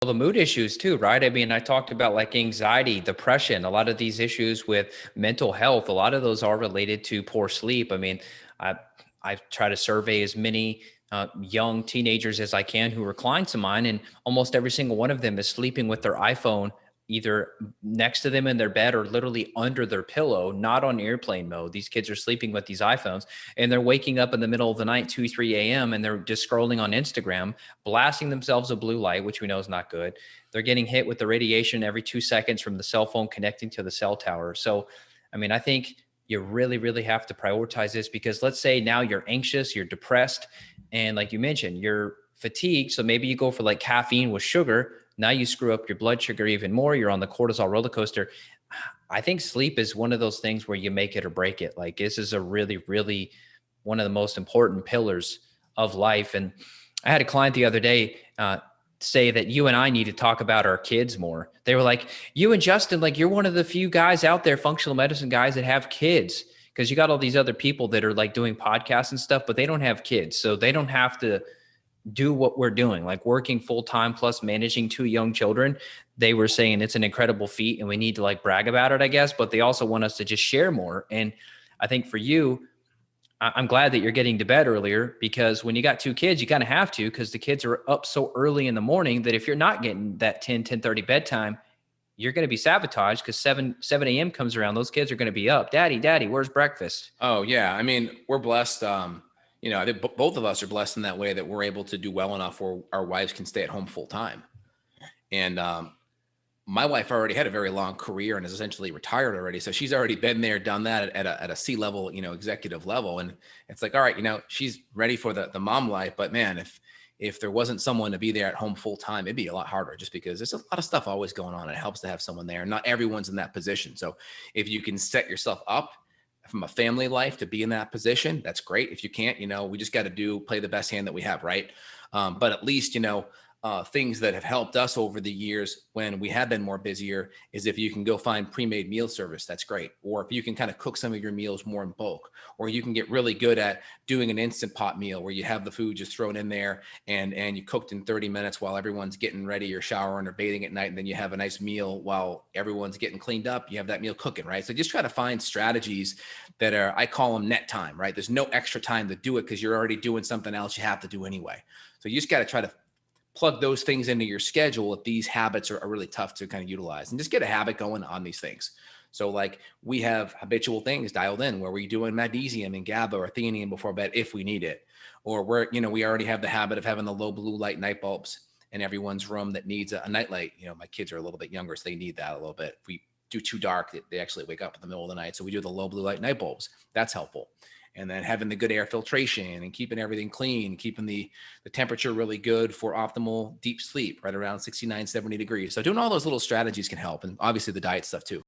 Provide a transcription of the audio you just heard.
The mood issues too, right? I mean, I talked about like anxiety, depression, a lot of these issues with mental health, a lot of those are related to poor sleep. I mean, I I try to survey as many young teenagers as I can who are clients of mine, and almost every single one of them is sleeping with their iPhone either next to them in their bed or literally under their pillow, not on airplane mode. These kids are sleeping with these iPhones, and they're waking up in the middle of the night, 2, 3 a.m., and they're just scrolling on Instagram, blasting themselves with blue light, which we know is not good. They're getting hit with the radiation every 2 seconds from the cell phone connecting to the cell tower. So, I mean, I think you really, really have to prioritize this, because let's say now you're anxious, you're depressed, and like you mentioned, you're fatigued. So maybe you go for like caffeine with sugar. Now you screw up your blood sugar even more. You're on the cortisol roller coaster. I think sleep is one of those things where you make it or break it. Like this is a really, really one of the most important pillars of life. And I had a client the other day say that you and I need to talk about our kids more. They were like, you and Justin, like you're one of the few guys out there, functional medicine guys, that have kids, because you got all these other people that are like doing podcasts and stuff, but they don't have kids. So they don't have to do what we're doing, like working full time plus managing two young children. They were saying it's an incredible feat and we need to like brag about it, I guess, but they also want us to just share more. And I think for you, I'm glad that you're getting to bed earlier, because when you got two kids, you kind of have to, because the kids are up so early in the morning that if you're not getting that 10:30 bedtime, you're going to be sabotaged, because 7 a.m. comes around. Those kids are going to be up. Daddy, where's breakfast? Oh yeah. I mean, we're blessed. I think both of us are blessed in that way that we're able to do well enough where our wives can stay at home full time. And my wife already had a very long career and is essentially retired already. So she's already been there, done that at a C-level, executive level. And it's like, all right, she's ready for the mom life. But man, if there wasn't someone to be there at home full time, it'd be a lot harder, just because there's a lot of stuff always going on. It helps to have someone there. Not everyone's in that position. So if you can set yourself up from a family life to be in that position, that's great. If you can't, we just got to play the best hand that we have, right? But at least, things that have helped us over the years when we have been more busier is if you can go find pre-made meal service, that's great. Or if you can kind of cook some of your meals more in bulk, or you can get really good at doing an instant pot meal where you have the food just thrown in there and you cooked in 30 minutes while everyone's getting ready or showering or bathing at night. And then you have a nice meal while everyone's getting cleaned up. You have that meal cooking, right? So just try to find strategies that are, I call them net time, right? There's no extra time to do it because you're already doing something else you have to do anyway. So you just got to try to plug those things into your schedule if these habits are really tough to kind of utilize, and just get a habit going on these things. So like we have habitual things dialed in where we're doing magnesium and GABA or theanine before bed if we need it, or we already have the habit of having the low blue light night bulbs in everyone's room that needs a night light. My kids are a little bit younger, so they need that a little bit. If we do too dark, they actually wake up in the middle of the night. So we do the low blue light night bulbs. That's helpful. And then having the good air filtration and keeping everything clean, keeping the temperature really good for optimal deep sleep, right around 69, 70 degrees. So doing all those little strategies can help. And obviously the diet stuff too.